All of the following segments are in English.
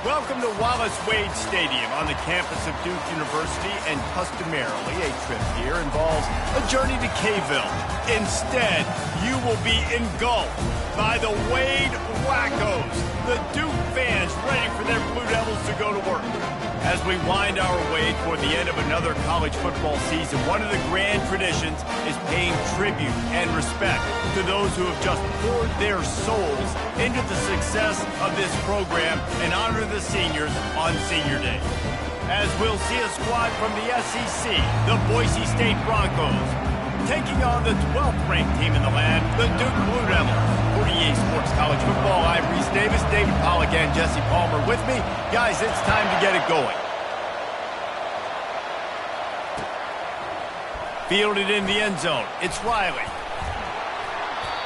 Welcome to Wallace Wade Stadium on the campus of Duke University, and customarily a trip here involves a journey to K-ville. Instead, you will be engulfed by the Wade Wackos, the Duke fans ready for their Blue Devils to go to work. As we wind our way toward the end of another college football season, one of the grand traditions is paying tribute and respect to those who have just poured their souls into the success of this program and honor the seniors on Senior Day. As we'll see a squad from the SEC, the Boise State Broncos, taking on the 12th-ranked team in the land, the Duke Blue Devils. For EA Sports College Football, I'm Reese Davis, David Pollack, and Jesse Palmer with me. Guys, it's time to get it going. Fielded in the end zone, it's Riley.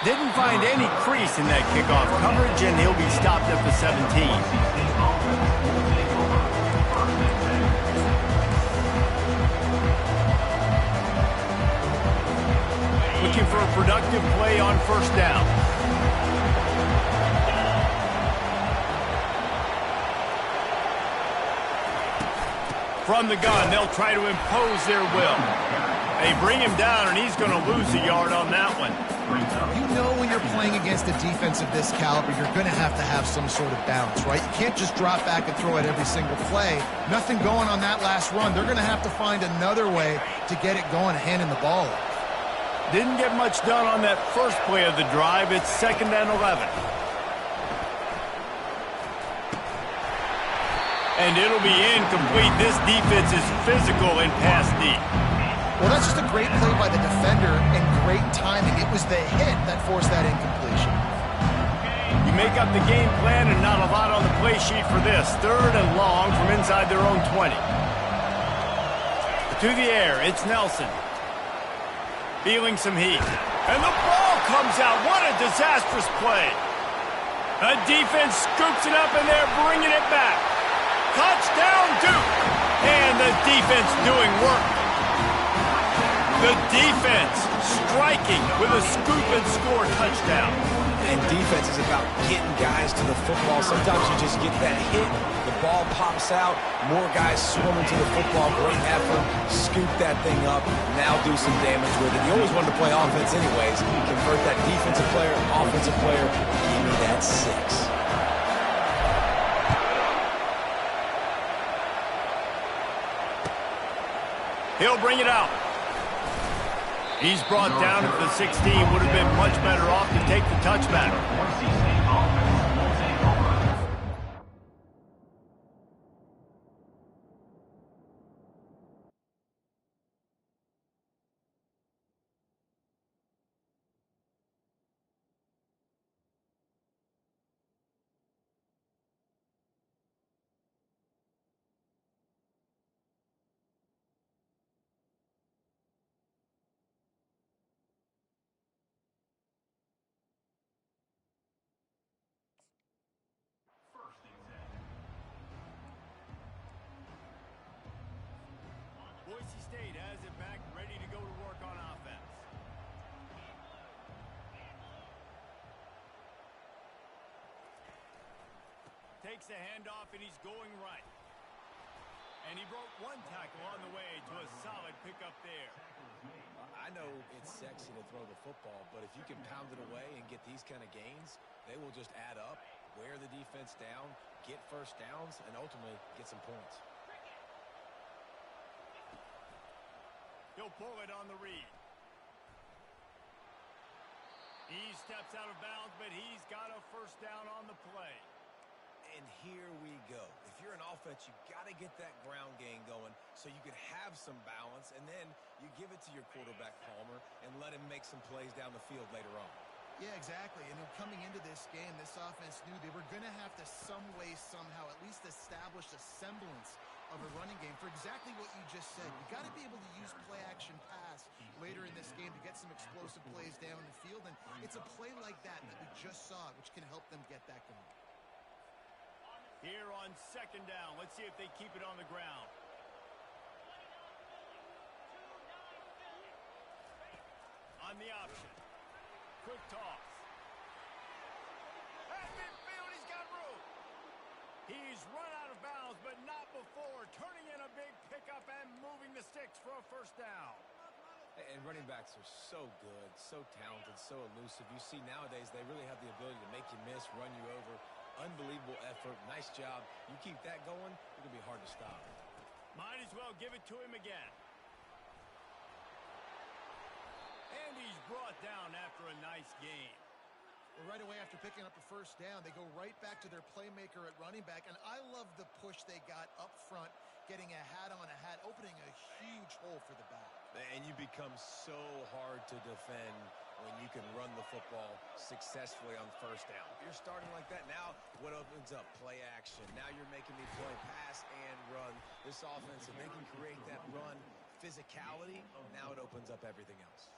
Didn't find any crease in that kickoff coverage, and he'll be stopped at the 17. Looking for a productive play on first down. From the gun, they'll try to impose their will. They bring him down, and he's going to lose a yard on that one. You know when you're playing against a defense of this caliber, you're going to have some sort of balance, right? You can't just drop back and throw it every single play. Nothing going on that last run. They're going to have to find another way to get it going and handing the ball off. Didn't get much done on that first play of the drive. It's 2nd and 11. And it'll be incomplete. This defense is physical and pass deep. Well, that's just a great play by the defender and great timing. It was the hit that forced that incompletion. You make up the game plan and not a lot on the play sheet for this. 3rd and long from inside their own 20. To the air, it's Nelson. Feeling some heat. And the ball comes out. What a disastrous play. The defense scoops it up, and they're bringing it back. Touchdown, Duke. And the defense doing work. The defense striking with a scoop and score touchdown. And defense is about getting guys to the football. Sometimes you just get that hit, the ball pops out, more guys swarming to the football, great effort, scoop that thing up, now do some damage with it. You always wanted to play offense anyways. Convert that defensive player, offensive player, give me that 6. He'll bring it out. He's brought down at the 16. Would have been much better off to take the touchback. Boise State has it back, ready to go to work on offense. Takes the handoff, and he's going right. And he broke one tackle on the way to a solid pickup there. I know it's sexy to throw the football, but if you can pound it away and get these kind of gains, they will just add up, wear the defense down, get first downs, and ultimately get some points. He'll pull it on the read. He steps out of bounds, but he's got a first down on the play. And here we go. If you're an offense, you got to get that ground game going so you can have some balance, and then you give it to your quarterback, Palmer, and let him make some plays down the field later on. Yeah, exactly. And coming into this game, this offense knew they were going to have to some way, somehow, at least establish a semblance of a running game for exactly what you just said. You got to be able to use play-action pass later in this game to get some explosive plays down the field, and it's a play like that we just saw, which can help them get that going. Here on 2nd down, let's see if they keep it on the ground. On the option. Quick toss. At midfield, he's got room. He's run out of bounds, but not before. Turning in a big pickup and moving the sticks for a first down. And running backs are so good, so talented, so elusive. You see nowadays they really have the ability to make you miss, run you over. Unbelievable effort. Nice job. You keep that going, it's going to be hard to stop. Might as well give it to him again. And he's brought down after a nice game. Well, right away after picking up a first down, they go right back to their playmaker at running back. And I love the push they got up front, getting a hat on a hat, opening a huge hole for the back. And you become so hard to defend when you can run the football successfully on first down. If you're starting like that, now what opens up? Play action. Now you're making me play pass and run. This offense, if they can create that run physicality, now it opens up everything else.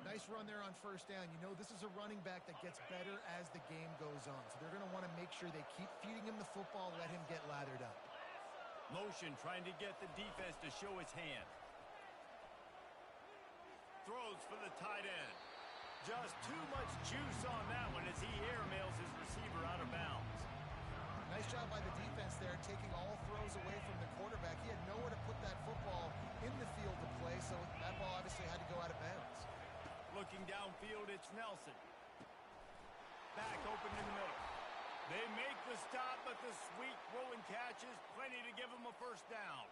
Nice run there on first down. You know, this is a running back that gets better as the game goes on. So they're going to want to make sure they keep feeding him the football, let him get lathered up. Motion trying to get the defense to show his hand. Throws for the tight end. Just too much juice on that one as he airmails his receiver out of bounds. Nice job by the defense there, taking all throws away from the quarterback. He had nowhere to put that football in the field to play, so that ball obviously had to go out of bounds. Looking downfield, it's Nelson. Back open in the middle. They make the stop, but the sweet throw and catch is plenty to give them a first down.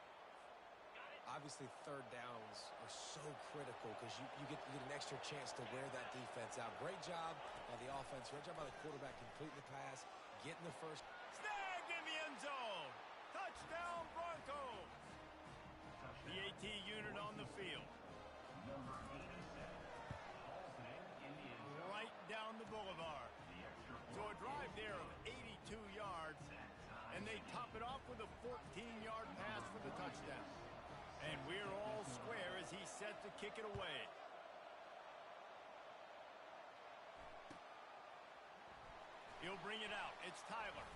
Obviously, third downs are so critical because you get an extra chance to wear that defense out. Great job by the offense. Great job by the quarterback completing the pass, getting the first. Snagged in the end zone. Touchdown, Broncos. The AT unit on the field. Right down the boulevard. So a drive there of 82 yards, and they top it off with a 14-yard pass for the touchdown. And we're all square as he's set to kick it away. He'll bring it out. It's Tyler.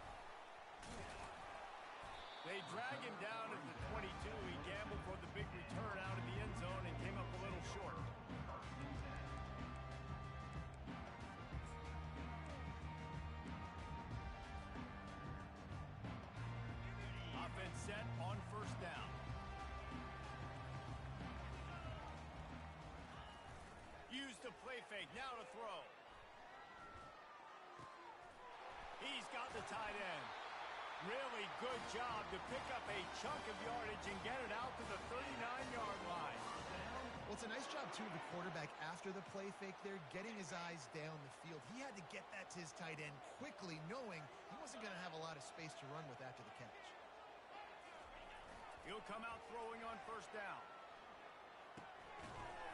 They drag him down at the 22. He gambled for the big return out of the end zone and came up a little short. Offense set on first down. Use the play fake, now to throw. He's got the tight end. Really good job to pick up a chunk of yardage and get it out to the 39-yard line. Well, it's a nice job, too, of the quarterback after the play fake there, getting his eyes down the field. He had to get that to his tight end quickly, knowing he wasn't going to have a lot of space to run with after the catch. He'll come out throwing on first down.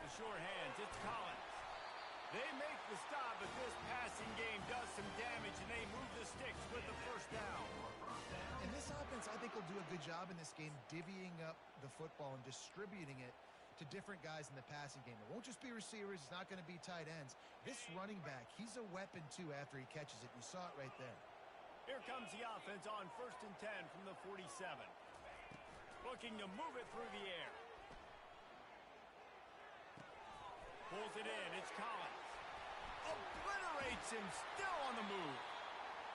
The short hands, it's Collins. They make the stop, but this passing game does some damage, and they move the sticks with the first down. And this offense, I think, will do a good job in this game divvying up the football and distributing it to different guys in the passing game. It won't just be receivers. It's not going to be tight ends. This running back, he's a weapon, too, after he catches it. You saw it right there. Here comes the offense on 1st and 10 from the 47. Looking to move it through the air. Pulls it in. It's Collins. Obliterates him. Still on the move.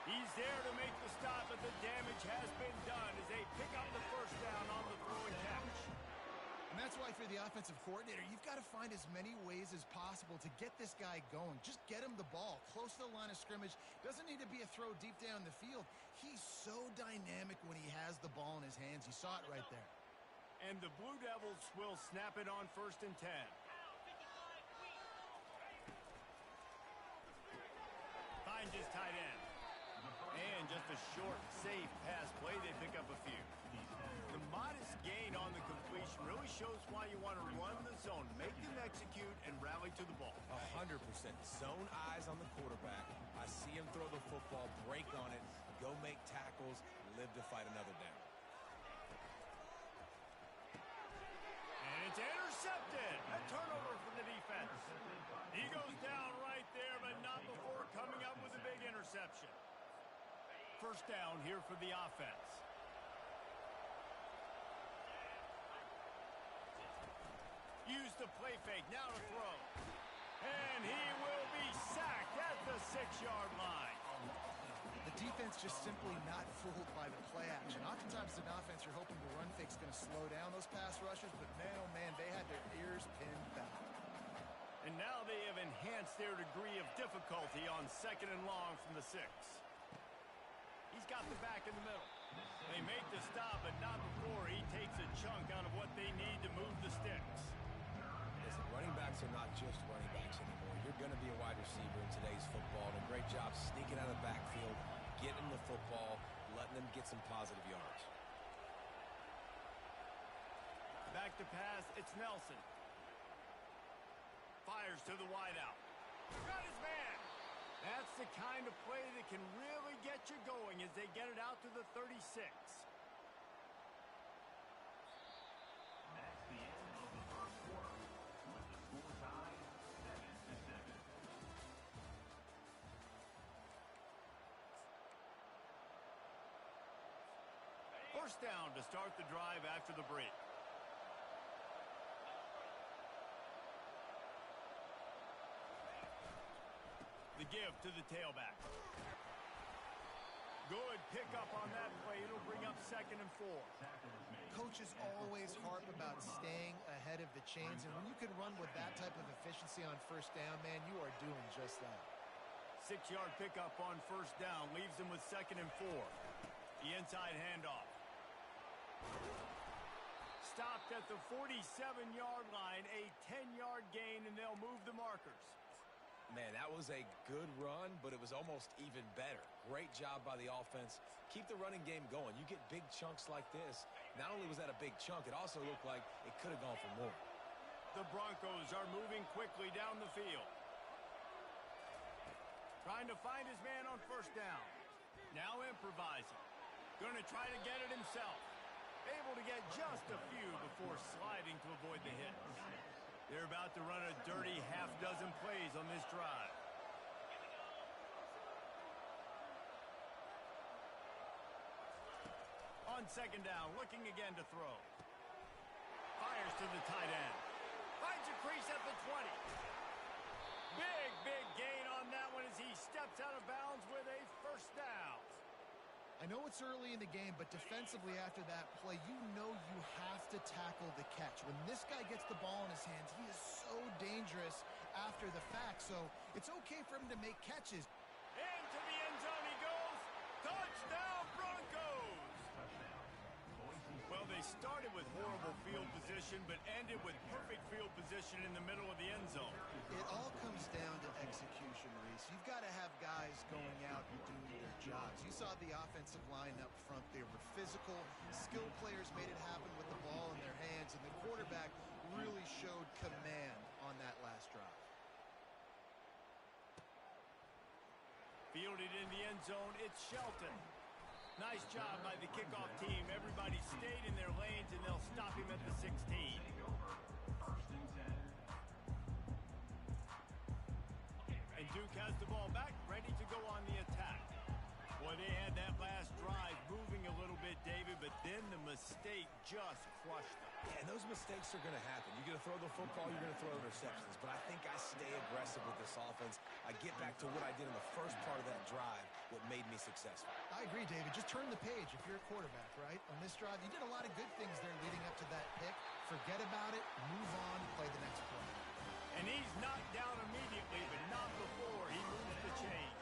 He's there to make the stop, but the damage has been done as they pick up the first down on the throw and catch. And that's why for the offensive coordinator, you've got to find as many ways as possible to get this guy going. Just get him the ball close to the line of scrimmage. Doesn't need to be a throw deep down the field. He's so dynamic when he has the ball in his hands. You saw it right there. And the Blue Devils will snap it on 1st and 10. Finds his tight end. And just a short, safe pass play. They pick up a few. The modest gain on the completion really shows why you want to run the zone, make them execute, and rally to the ball. 100%. Zone eyes on the quarterback. I see him throw the football, break on it, go make tackles, live to fight another down. And it's intercepted. A turnover for the defense. He goes down right there, but not before coming up with a big interception. First down here for the offense. Use the play fake, now to throw. And he will be sacked at the 6-yard line. The Defense just simply not fooled by the play action. Oftentimes in offense, you're hoping the run fake's going to slow down those pass rushers, but man, oh man, they had their ears pinned back. And now they have enhanced their degree of difficulty on 2nd and long from the 6. He's got the back in the middle. They make the stop, but not before he takes a chunk out of what they need to move the sticks. Listen, running backs are not just running backs anymore. You're going to be a wide receiver in today's football, and a great job sneaking out of the backfield, getting the football, letting them get some positive yards. Back to pass, it's Nelson. Fires to the wideout. Got his man. That's the kind of play that can really get you going as they get it out to the 36. That's the end of the first quarter, with the score tied 7-7. First down to start the drive after the break. The give to the tailback. Good pickup on that play. It'll bring up 2nd and 4. Coaches always harp about staying ahead of the chains, and when you can run with that type of efficiency on first down, man, you are doing just that. 6-yard pickup on first down leaves them with 2nd and 4. The inside handoff. Stopped at the 47-yard line, a 10-yard gain, and they'll move the markers. Man, that was a good run, but it was almost even better. Great job by the offense. Keep the running game going. You get big chunks like this. Not only was that a big chunk, it also looked like it could have gone for more. The Broncos are moving quickly down the field. Trying to find his man on first down. Now improvising. Going to try to get it himself. Able to get just a few before sliding to avoid the hit. They're about to run a dirty half-dozen plays on this drive. On 2nd down, looking again to throw. Fires to the tight end. Finds a crease at the 20. Big gain on that one as he steps out of bounds with a first down. I know it's early in the game, but defensively after that play, you know you have to tackle the catch. When this guy gets the ball in his hands, he is so dangerous after the fact. So it's okay for him to make catches. Into the end zone he goes. Touchdown, Broncos! Well, they started with horrible field position, but ended with perfect field position in the middle of the end zone. It all comes down to execution, Reese. You've got to have guys going out and doing their jobs. You saw the offensive line up front. They were physical. Skilled players made it happen with the ball in their hands, and the quarterback really showed command on that last drive. Fielded in the end zone, it's Shelton. Nice job by the kickoff team. Everybody stayed in their lanes, and they'll stop him at the 16. And Duuke has the ball back, ready to go on the attack. Boy, they had that last drive moving a little bit, David, but then the mistake just crushed them. Yeah, and those mistakes are going to happen. You're going to throw the football, you're going to throw interceptions. But I think I stay aggressive with this offense. I get back to what I did in the first part of that drive, what made me successful. I agree, David. Just turn the page if you're a quarterback, right? On this drive, you did a lot of good things there leading up to that pick. Forget about it, move on, play the next play. And he's knocked down immediately, but not before he moves the chains.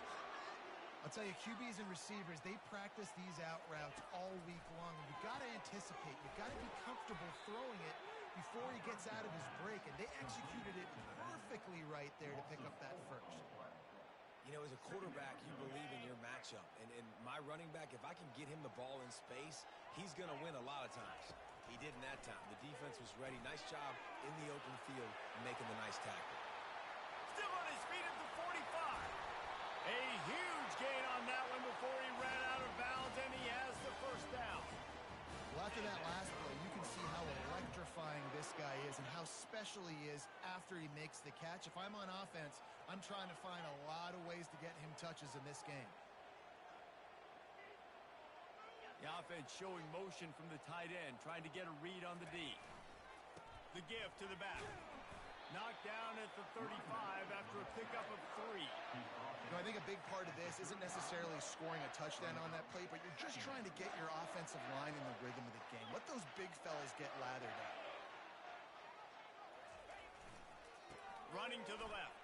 I'll tell you, QBs and receivers, they practice these out routes all week long. And you've got to anticipate. You've got to be comfortable throwing it before he gets out of his break. And they executed it perfectly right there to pick up that first. You know, as a quarterback, you believe in your matchup. And my running back, if I can get him the ball in space, he's going to win a lot of times. He did in that time. The defense was ready. Nice job in the open field making the nice tackle. Still on his feet at the 45. A huge gain on that one before he ran out of bounds, and he has the first down. Well, after that last play, you can see how electrifying this guy is and how special he is after he makes the catch. If I'm on offense, I'm trying to find a lot of ways to get him touches in this game. The offense showing motion from the tight end, trying to get a read on the D. The give to the back. Knocked down at the 35 after a pickup of 3. You know, I think a big part of this isn't necessarily scoring a touchdown on that play, but you're just trying to get your offensive line in the rhythm of the game. Let those big fellas get lathered up. Running to the left.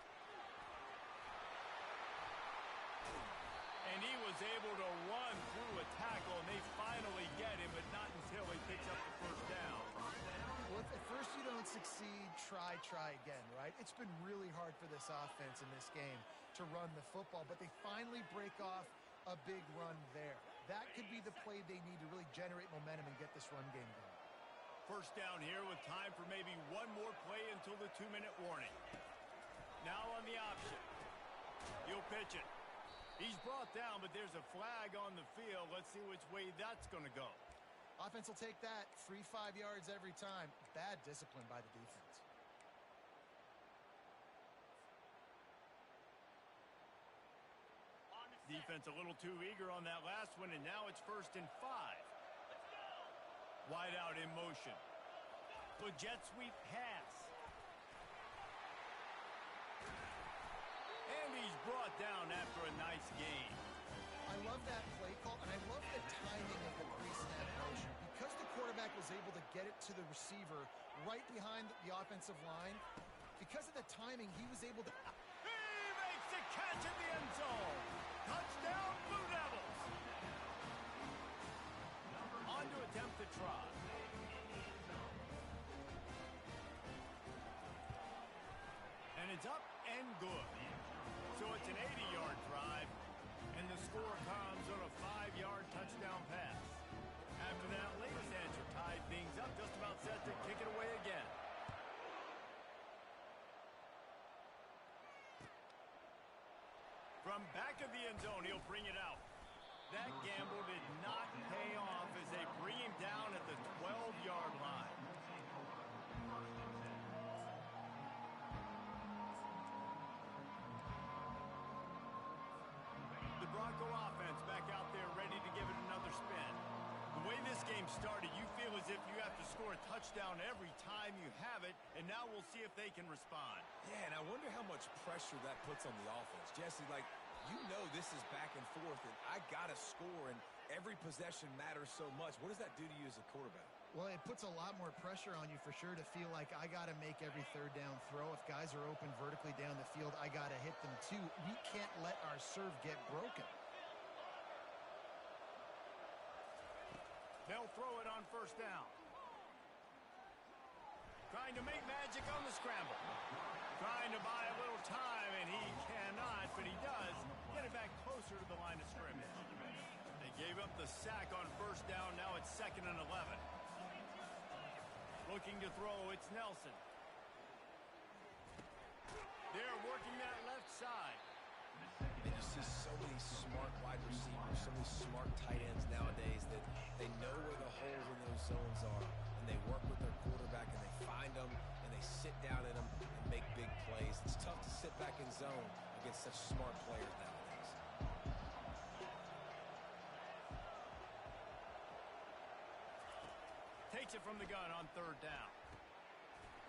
And he was able to run through a tackle, and they finally get him, but not until he picks up the first down. Well, if at first you don't succeed, try again, right? It's been really hard for this offense in this game to run the football, but they finally break off a big run there. That could be the play they need to really generate momentum and get this run game going. First down here with time for maybe one more play until the 2-minute warning. Now on the option. He'll pitch it. He's brought down, but there's a flag on the field. Let's see which way that's going to go. Offense will take that. Free 5 yards every time. Bad discipline by the defense. Defense a little too eager on that last one, and now it's 1st and 5. Wide out in motion. The jet sweep pass. And he's brought down after a nice gain. I love that play call, and I love the timing of the pre-snap motion. Because the quarterback was able to get it to the receiver right behind the offensive line, because of the timing, he was able to... He makes the catch in the end zone. Touchdown, Blue Devils. On to attempt the try. And it's up and good. So it's an 80-yard drive, and the score comes on a 5-yard touchdown pass. After that latest answer tied things up, just about set to kick it away again. From back of the end zone, he'll bring it out. That gamble did not pay off as they bring him down at the 12-yard line. The Bronco offense back out there ready to give it another spin. The way this game started, you feel as if you have to score a touchdown every time you have it, and now we'll see if they can respond. Yeah, and I wonder how much pressure that puts on the offense. Jesse, like, you know this is back and forth, and I got to score, and every possession matters so much. What does that do to you as a quarterback? Well, it puts a lot more pressure on you for sure to feel like I got to make every third down throw. If guys are open vertically down the field, I got to hit them too. We can't let our serve get broken. They'll throw it on first down. Trying to make magic on the scramble. Trying to buy a little time, and he cannot, but he does get it back closer to the line of scrimmage. They gave up the sack on first down. Now it's 2nd and 11. Looking to throw, it's Nelson. They're working that left side. And you see so many smart wide receivers, so many smart tight ends nowadays that they know where the holes in those zones are, and they work with their quarterback, and they find them, and they sit down in them and make big plays. It's tough to sit back in zone against such smart players nowadays. Takes it from the gun on third down.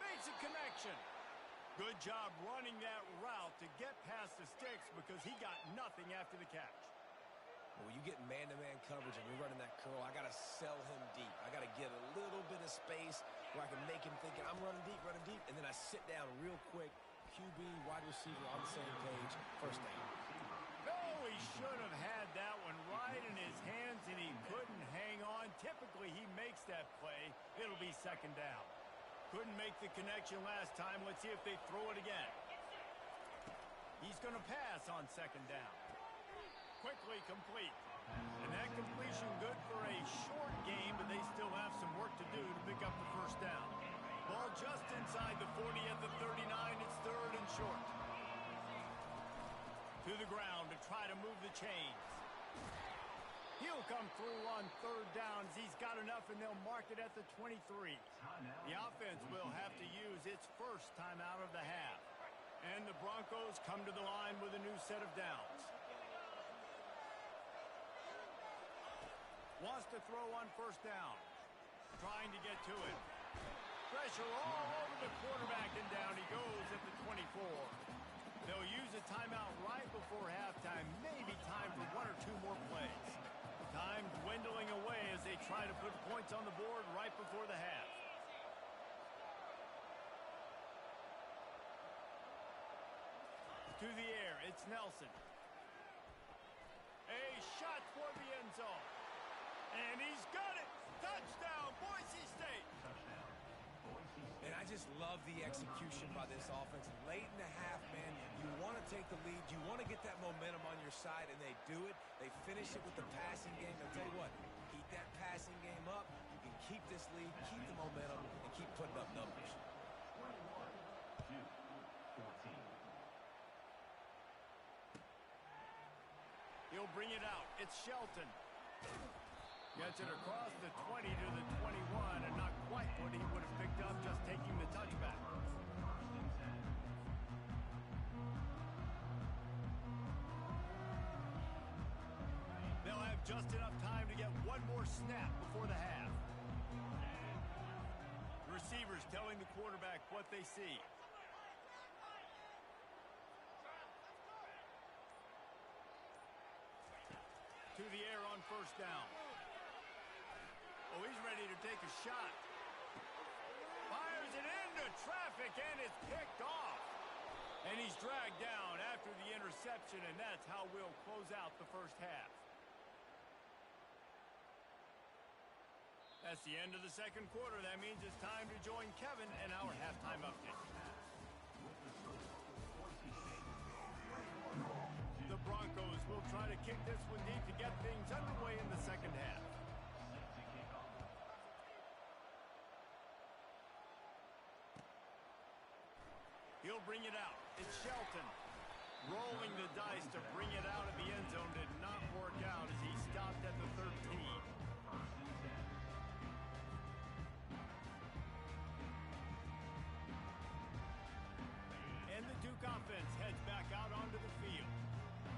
Makes a connection. Good job running that route to get past the sticks because he got nothing after the catch. When you get man-to-man coverage and you're running that curl, I got to sell him deep. I got to get a little bit of space where I can make him thinking I'm running deep, and then I sit down real quick. QB, wide receiver on the same page, first down. No, he should have had that one right in his hands, and he couldn't hang on. Typically, he makes that play. It'll be 2nd down. Couldn't make the connection last time. Let's see if they throw it again. He's going to pass on 2nd down. Quickly complete. And that completion good for a short game, but they still have some work to do to pick up the first down. Ball just inside the 40 at the 39. It's 3rd and short. To the ground to try to move the chains. He'll come through on 3rd down as he's got enough, and they'll mark it at the 23. The offense will have to use its first timeout of the half. And the Broncos come to the line with a new set of downs. Wants to throw on first down. Trying to get to it. Pressure all over the quarterback, and down he goes at the 25. peeling away as they try to put points on the board right before the half. To the air, it's Nelson. A shot toward the end zone. And he's got it! Touchdown, Boise State! And I just love the execution by this offense. Late in the half, man, you want to take the lead. You want to get that momentum on your side, and they do it. They finish it with the passing game. I'll tell you what, keep that passing game up. You can keep this lead, keep the momentum, and keep putting up numbers. 21-14. He'll bring it out. It's Shelton. Gets it across the 20 to the 21, and not quite what he would have picked up just taking the touchback. They'll have just enough time to get one more snap before the half. The receivers telling the quarterback what they see. To the air on first down. Oh, he's ready to take a shot. Fires it into traffic, and it's picked off. And he's dragged down after the interception, and that's how we'll close out the first half. That's the end of the second quarter. That means it's time to join Kevin and our halftime update. The Broncos will try to kick this one deep to get things underway in the second half. He'll bring it out. It's Shelton. Rolling the dice to bring it out of the end zone did not work out as he stopped at the 13. And the Duke offense heads back out onto the field.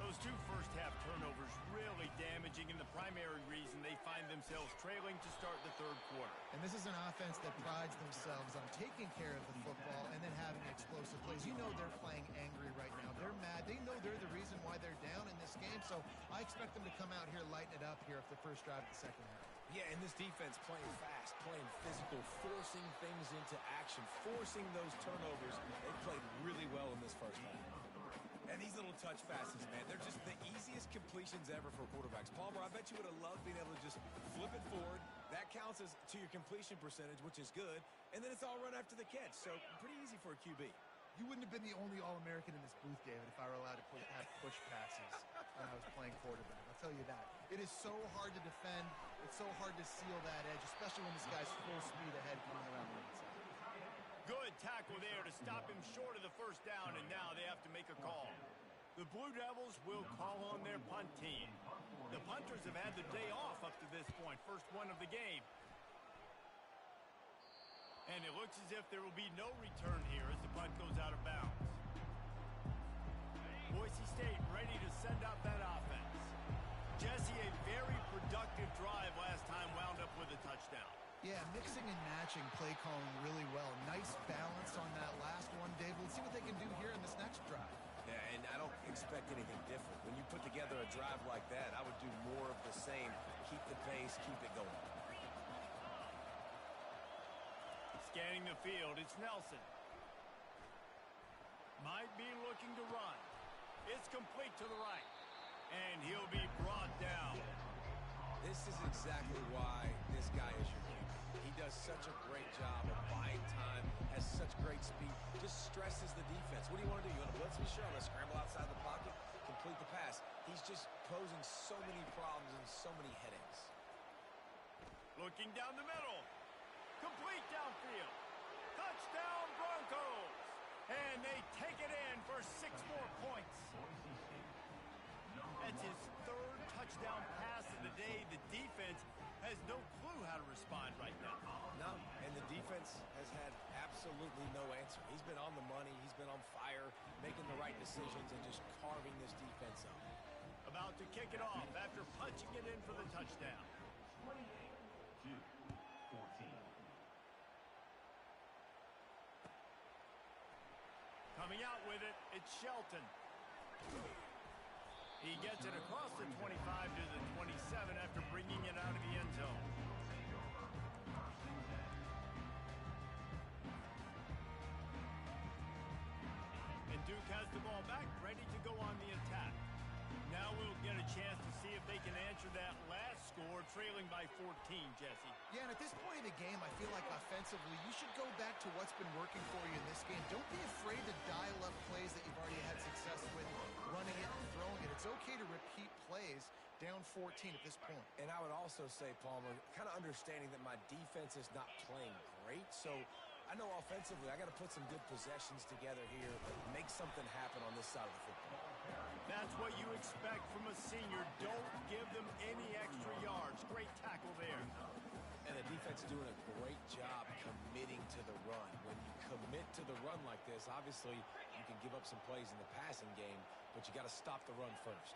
Those two first-half turnovers really damaging, and the primary reason they find themselves trailing to start the third quarter. And this is an offense that prides themselves on taking care of the football and then having explosive plays. You know they're playing angry right now. They're mad. They know they're the reason why they're down in this game, so I expect them to come out here, lighten it up here if the first drive of the second half. Yeah, and this defense playing fast, playing physical, forcing things into action, forcing those turnovers. They played really well in this first half. And these little touch passes, man, they're just the easiest completions ever for quarterbacks. Palmer, I bet you would have loved being able to just flip it forward. That counts as to your completion percentage, which is good. And then it's all run after the catch, so pretty easy for a QB. You wouldn't have been the only All-American in this booth, David, if I were allowed to have push passes when I was playing quarterback. I'll tell you that. It is so hard to defend. It's so hard to seal that edge, especially when this guy's full speed ahead coming around the inside. Good tackle there to stop him short of the first down, and now they have to make a call. The Blue Devils will call on their punt team. The punters have had the day off up to this point, first one of the game. And it looks as if there will be no return here as the punt goes out of bounds. Boise State ready to send out that offense. Jesse, a very productive drive last time, wound up with a touchdown. Yeah, mixing and matching play calling really well. Nice balance on that last one, Dave. Let's see what they can do here in this next drive. Yeah, and I don't expect anything different. When you put together a drive like that, I would do more of the same. Keep the pace, keep it going. Scanning the field, it's Nelson. Might be looking to run. It's complete to the right. And he'll be brought down. This is exactly why this guy is your king. He does such a great job of buying time, has such great speed, just stresses the defense. What do you want to do? You want to blitz me? Sure, I'm going to scramble outside the pocket, complete the pass. He's just posing so many problems and so many headaches. Looking down the middle. Complete downfield. Touchdown Broncos. And they take it in for 6 more points. That's his third touchdown pass of the day. The defense has no clue how to respond right now. No, and the defense has had absolutely no answer. He's been on the money. He's been on fire, making the right decisions and just carving this defense up. About to kick it off after punching it in for the touchdown. 28-14. Coming out with it, it's Shelton. He gets it across the 25 to the 27 after bringing it out of the end zone. And Duke has the ball back, ready to go on the attack. Now we'll get a chance to see if they can answer that last score, trailing by 14, Jesse. Yeah, and at this point in the game, I feel like offensively, you should go back to what's been working for you in this game. Don't be afraid to dial up plays that you've already had success with, running it and throwing it. It's okay to repeat plays down 14 at this point. And I would also say, Palmer, kind of understanding that my defense is not playing great, so I know offensively I got to put some good possessions together here, make something happen on this side of the football. That's what you expect from a senior. Don't give them any extra yards. Great tackle there. And the defense doing a great job committing to the run. When you commit to the run like this, obviously you can give up some plays in the passing game, but you got to stop the run first.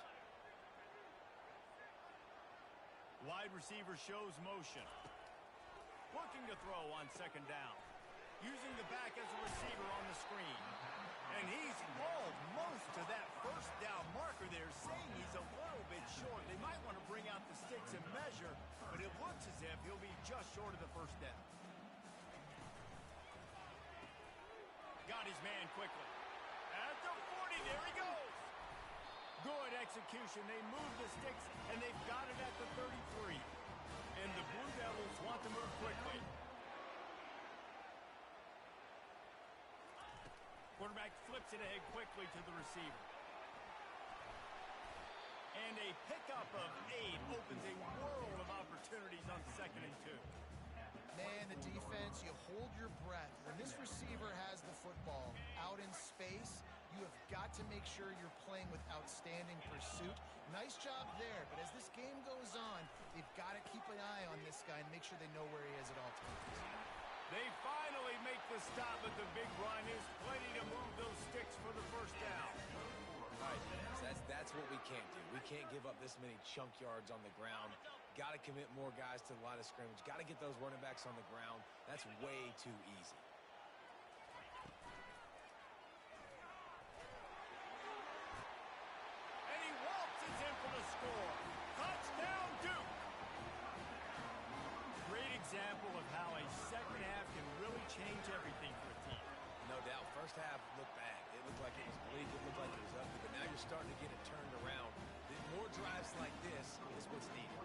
Wide receiver shows motion. Looking to throw on second down. Using the back as a receiver on the screen. And he's almost to that first down marker there, saying he's a little bit short. They might want to bring out the sticks and measure, but it looks as if he'll be just short of the first down. Got his man quickly. At the 40, there he goes. Good execution. They move the sticks, and they've got it at the 33. And the Blue Devils want to move quickly. Quarterback flips it ahead quickly to the receiver. And a pickup of 8 opens a world of opportunities on 2nd and 2. Man, the defense, you hold your breath. When this receiver has the football out in space, you have got to make sure you're playing with outstanding pursuit. Nice job there, but as this game goes on, they've got to keep an eye on this guy and make sure they know where he is at all times. They finally make the stop, but the big run is plenty to move those sticks for the first down. All right, guys, that's what we can't do. We can't give up this many chunk yards on the ground. Got to commit more guys to the line of scrimmage. Got to get those running backs on the ground. That's way too easy. And he waltzes in for the score. Touchdown, Duke! Great example of how a second half can really change everything for a team. No doubt. First half looked bad. It looked like it was bleak. It looked like it was ugly. But now you're starting to get it turned around. More drives like this is what's needed.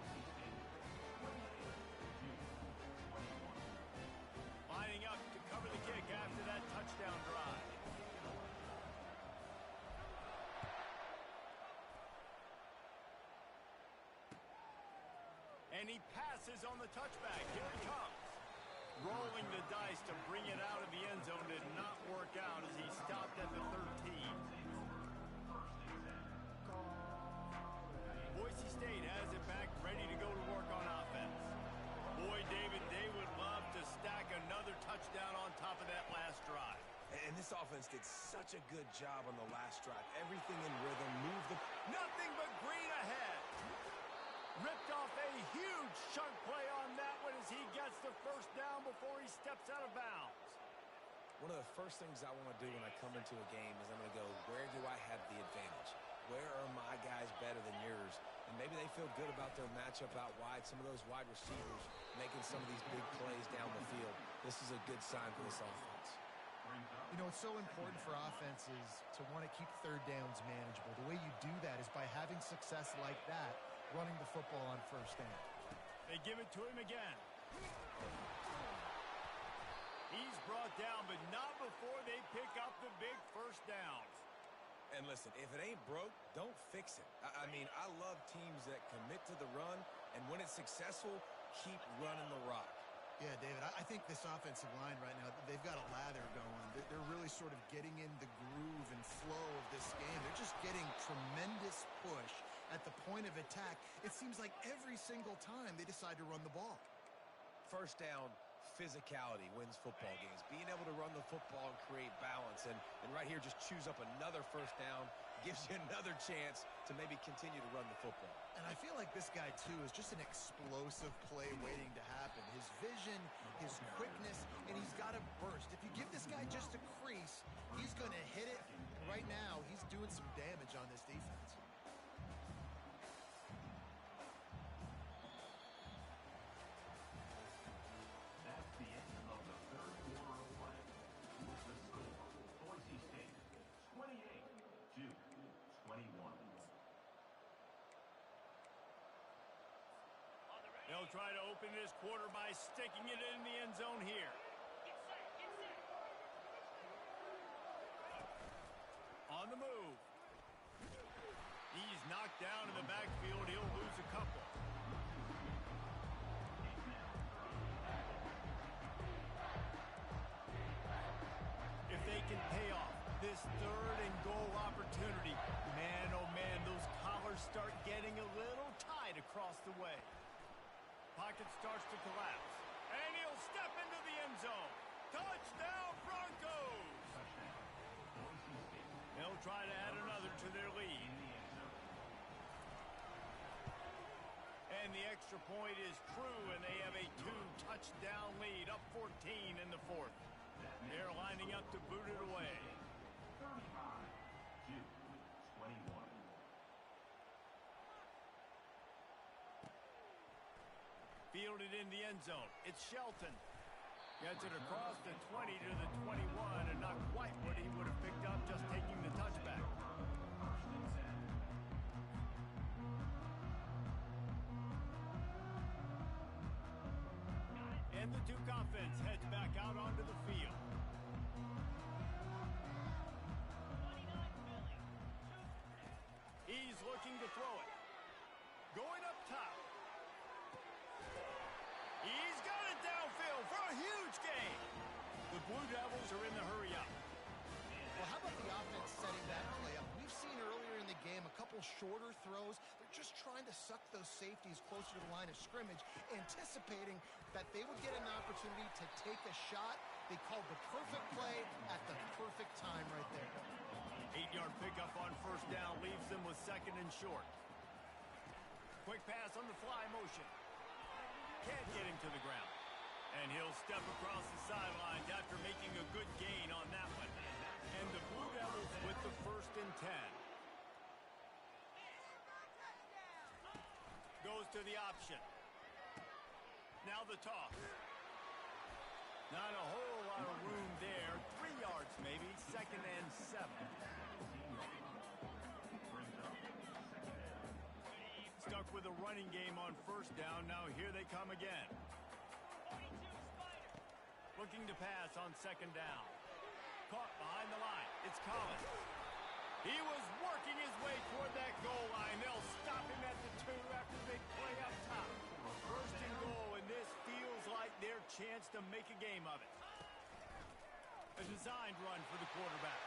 Lining up to cover the kick after that touchdown drive. And he passes on the touchback. Here he comes. Rolling the dice to bring it out of the end zone did not work out as he stopped at the 13. Boise State has it back, ready to go to work on offense. Boy, David, they would love to stack another touchdown on top of that last drive. And this offense did such a good job on the last drive. Everything in rhythm, moved the... Nothing but green ahead. Ripped off a huge chunk play on that one as he gets the first down before he steps out of bounds. One of the first things I want to do when I come into a game is I'm going to go, where do I have the advantage? Where are my guys better than yours? And maybe they feel good about their matchup out wide. Some of those wide receivers making some of these big plays down the field. This is a good sign for this offense. You know, it's so important for offenses to want to keep third downs manageable. The way you do that is by having success like that, running the football on first down. They give it to him again. He's brought down, but not before they pick up the big first downs. And listen, if it ain't broke, don't fix it. I mean, I love teams that commit to the run, and when it's successful, keep running the rock. Yeah, David, I think this offensive line right now, they've got a lather going. They're really sort of getting in the groove and flow of this game. They're just getting tremendous push at the point of attack. It seems like every single time they decide to run the ball. First down, physicality wins football games. Being able to run the football and create balance. And right here, just choose up another first down, gives you another chance to maybe continue to run the football. And I feel like this guy, too, is just an explosive play waiting to happen. His vision, his quickness, and he's got a burst. If you give this guy just a crease, he's going to hit it. And right now, he's doing some damage on this defense. They'll try to open this quarter by sticking it in the end zone here. On the move. He's knocked down in the backfield. He'll lose a couple. If they can pay off this 3rd and goal opportunity, man, oh man, those collars start getting a little tight across the way. Pocket starts to collapse, and he'll step into the end zone. Touchdown, Broncos! They'll try to add another to their lead. And the extra point is true, and they have a 2-touchdown lead, up 14 in the 4th. They're lining up to boot it away. 35-21. Fielded in the end zone. It's Shelton. Gets it across the 20 to the 21, and not quite what he would have picked up just taking the touchback. And the Duke offense heads back out onto the field. He's looking to throw it. Going up top. He's got it downfield for a huge gain. The Blue Devils are in the hurry up. Well, how about the offense setting that play up? We've seen earlier in the game a couple shorter throws. They're just trying to suck those safeties closer to the line of scrimmage, anticipating that they would get an opportunity to take a shot. They called the perfect play at the perfect time right there. 8-yard pickup on 1st down leaves them with 2nd and short. Quick pass on the fly motion. Can't get him to the ground. And he'll step across the sidelines after making a good gain on that one. And the Blue Devils with the 1st and 10. Goes to the option. Now the toss. Not a whole lot of room there. 3 yards maybe. 2nd and 7. Stuck with a running game on 1st down. Now here they come again. Looking to pass on 2nd down. Caught behind the line. It's Collins. He was working his way toward that goal line. They'll stop him at the 2 after they play up top. 1st and goal, and this feels like their chance to make a game of it. A designed run for the quarterback.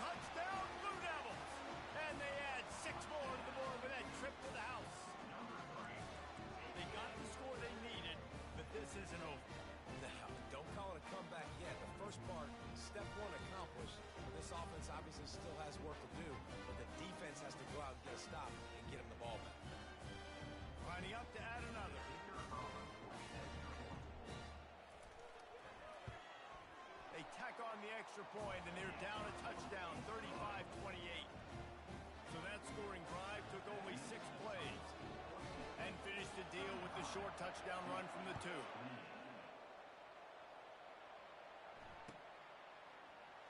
Touchdown, Blue Devils! And they add 6 more to the board with that trip to the house. They got the score they needed, but this isn't over. Now, don't call it a comeback yet. The first part, step 1 accomplished. But this offense obviously still has work to do, but the defense has to go out and get a stop and get him the ball back. Lining up to add another. They tack on the extra point, and they're down a touchdown, 35-28. So that scoring drive took only 6 plays and finished the deal with the short touchdown run from the 2.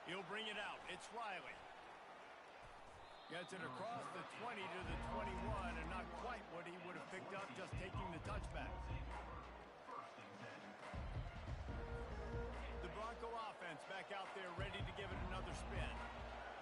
He'll bring it out. It's Riley. Gets it across the 20 to the 21, and not quite what he would have picked up just taking the touchback. The Bronco offense back out there ready to give it another spin.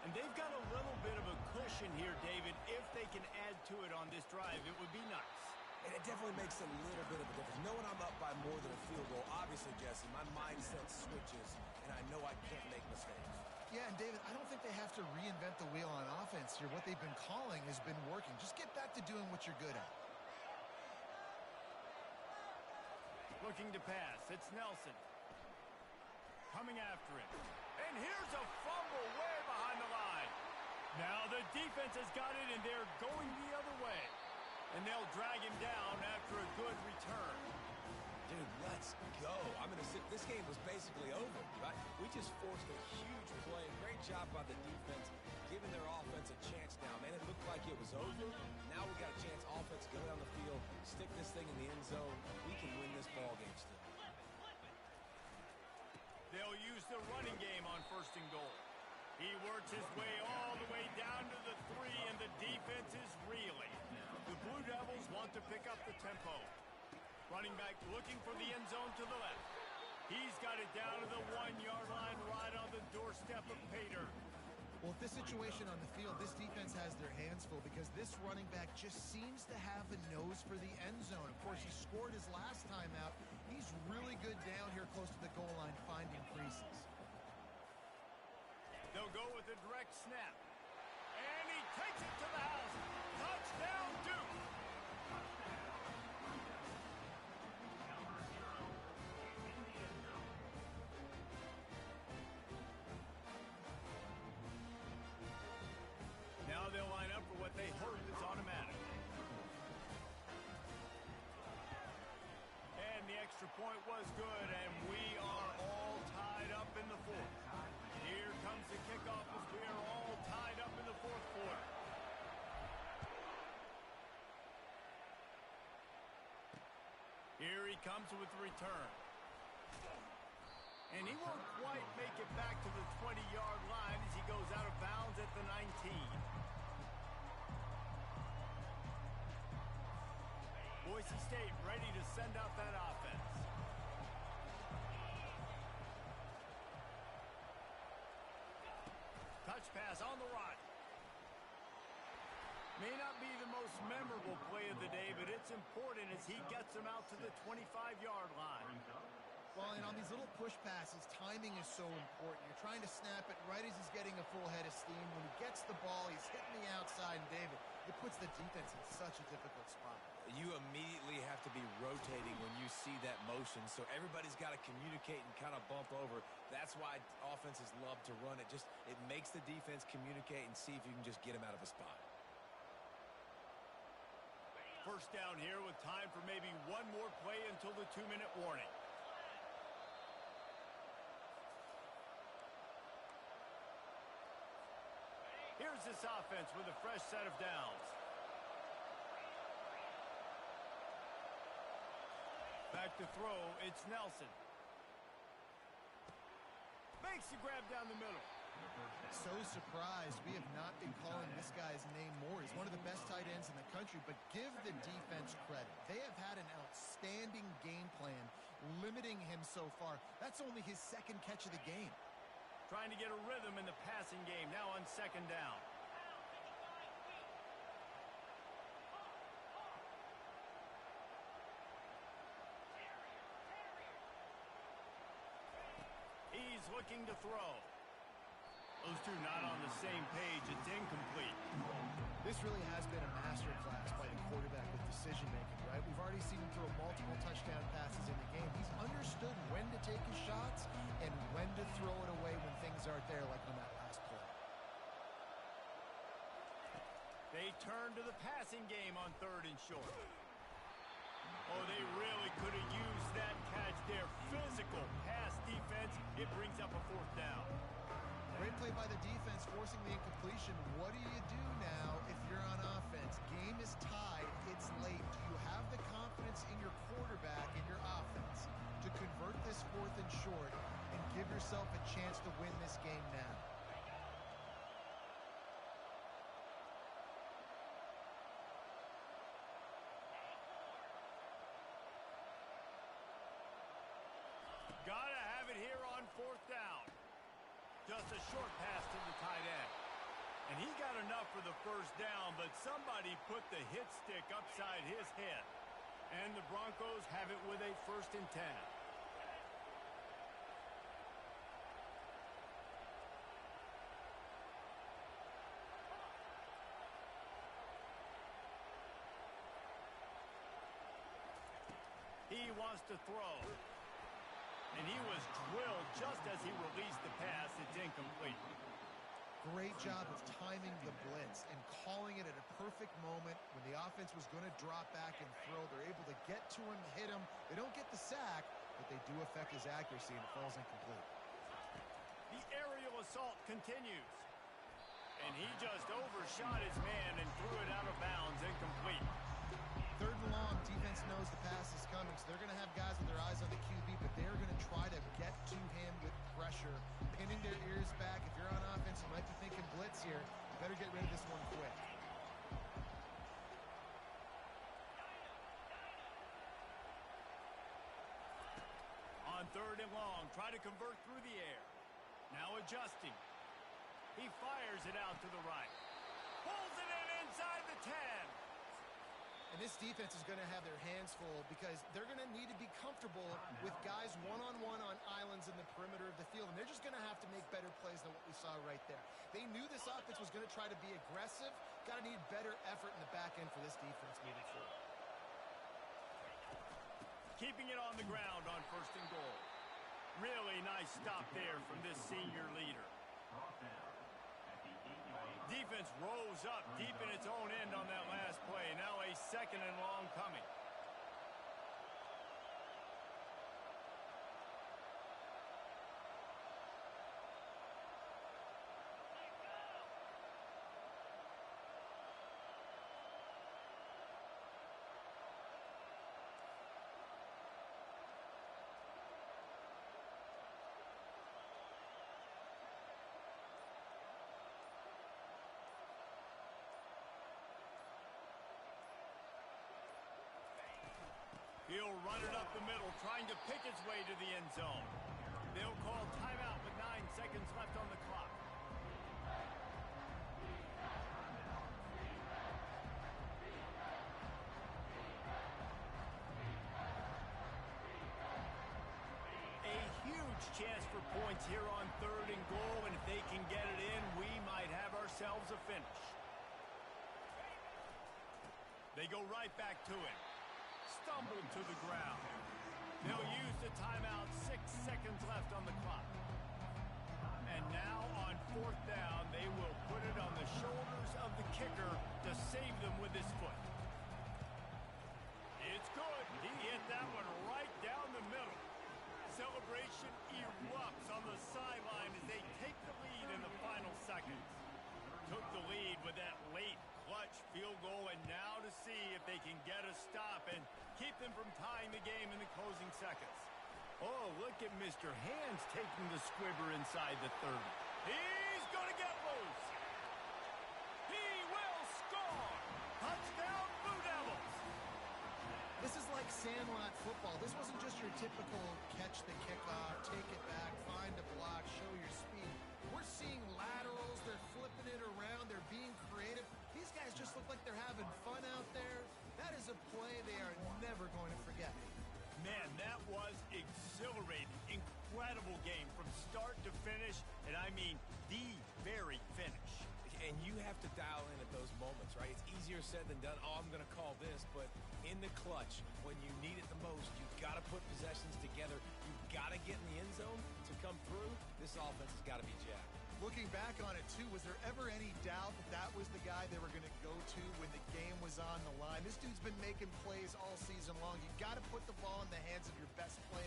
And they've got a little bit of a cushion here, David. If they can add to it on this drive, it would be nice. And it definitely makes a little bit of a difference. Knowing I'm up by more than a field goal, obviously, Jesse, my mindset switches, and I know I can't make mistakes. Yeah, and David, I don't think they have to reinvent the wheel on offense here. What they've been calling has been working. Just get back to doing what you're good at. Looking to pass. It's Nelson. Coming after him. And here's a fumble way behind the line. Now the defense has got it, and they're going the other way. And they'll drag him down after a good return. Dude, let's go. I'm going to sit. This game was basically over, right? We just forced a huge play. Great job by the defense, giving their offense a chance now. Man, it looked like it was over. Now we got a chance, offense, go down the field, stick this thing in the end zone. We can win this ball game still. They'll use the running game on 1st and goal. He works his way all the way down to the 3, and the defense is reeling. The Blue Devils want to pick up the tempo. Running back looking for the end zone to the left. He's got it down to the 1-yard line right on the doorstep of pay dirt. Well, with this situation on the field, this defense has their hands full because this running back just seems to have a nose for the end zone. Of course, he scored his last time out. He's really good down here close to the goal line finding creases. They'll go with a direct snap. And he takes it to the house. Touchdown, Duke. Now they'll line up for what they hope is automatic. And the extra point was good, and we are all tied up in the fourth. Here comes the kickoff as we are all tied up in the fourth quarter. Here he comes with the return. And he won't quite make it back to the 20-yard line as he goes out of bounds at the 19. Boise State ready to send out that offense. Touch pass on the right. May not be the most memorable play of the day, but it's important as he gets them out to the 25-yard line. Well, and on these little push passes, timing is so important. You're trying to snap it right as he's getting a full head of steam. When he gets the ball, he's hitting the outside, and David, it puts the defense in such a difficult spot. You immediately have to be rotating when you see that motion, so everybody's got to communicate and kind of bump over. That's why offenses love to run it. It makes the defense communicate and see if you can just get him out of a spot. First down here with time for maybe one more play until the 2-minute warning. Here's this offense with a fresh set of downs. Back to throw, it's Nelson. Makes the grab down the middle. So surprised we have not been calling this guy's name more. He's one of the best tight ends in the country, but give the defense credit. They have had an outstanding game plan limiting him so far. That's only his second catch of the game. Trying to get a rhythm in the passing game now on second down. He's looking to throw. Those two not on the same page. It's incomplete. This really has been a masterclass by the quarterback with decision-making, right? We've already seen him throw multiple touchdown passes in the game. He's understood when to take his shots and when to throw it away when things aren't there, like on that last play. They turn to the passing game on 3rd and short. Oh, they really could have used that catch there. Physical pass defense. It brings up a 4th down. Great play by the defense, forcing the incompletion. What do you do now if you're on offense? Game is tied. It's late. Do you have the confidence in your quarterback, in your offense, to convert this 4th and short and give yourself a chance to win this game now? Gotta have it here on 4th down. Just a short pass to the tight end. And he got enough for the 1st down, but somebody put the hit stick upside his head. And the Broncos have it with a 1st and 10. He wants to throw. And he was drilled just as he released the pass. It's incomplete. Great job of timing the blitz and calling it at a perfect moment when the offense was going to drop back and throw. They're able to get to him, hit him. They don't get the sack, but they do affect his accuracy, and it falls incomplete. The aerial assault continues. And he just overshot his man and threw it out of bounds, incomplete. 3rd and long, defense knows the pass is coming, so they're going to have guys with their eyes on the QB, but they're going to try to get to him with pressure, pinning their ears back. If you're on offense, you might be thinking blitz here. You better get rid of this one quick. 3rd and long. Try to convert through the air. Now adjusting. He fires it out to the right. Pulls it in inside the 10. And this defense is going to have their hands full because they're going to need to be comfortable with guys one-on-one on islands in the perimeter of the field. And they're just going to have to make better plays than what we saw right there. They knew this offense was going to try to be aggressive. Got to need better effort in the back end for this defense moving forward. Keeping it on the ground on 1st and goal. Really nice stop there from this senior leader. Defense rose up deep in its own end on that last play. Now a 2nd and long coming. He'll run it up the middle, trying to pick its way to the end zone. They'll call timeout with 9 seconds left on the clock. A huge chance for points here on 3rd and goal, and if they can get it in, we might have ourselves a finish. They go right back to it. Stumbled to the ground. They'll use the timeout. 6 seconds left on the clock. And now on 4th down, they will put it on the shoulders of the kicker to save them with his foot. It's good. He hit that one right down the middle. Celebration erupts on the sideline as they take the lead in the final seconds. Took the lead with that late clutch field goal, and now to see if they can get a stop and keep them from tying the game in the closing seconds. Oh, look at Mr. Hands taking the squibber inside the 30. He's going to get loose. He will score. Touchdown, Blue Devils. This is like Sandlot football. This wasn't just your typical catch the kickoff, take it back, find a block, show your speed. We're seeing laterals. They're flipping it around. They're being creative. These guys just look like they're having fun out there. That is a play they are never going to forget. Man, that was exhilarating. Incredible game from start to finish, and I mean the very finish. And you have to dial in at those moments, right? It's easier said than done. Oh, I'm going to call this. But in the clutch, when you need it the most, you've got to put possessions together. You've got to get in the end zone to come through. This offense has got to be jacked. Looking back on it, too, was there ever any doubt that that was the guy they were going to go to when the game was on the line? This dude's been making plays all season long. You've got to put the ball in the hands of your best playmaker.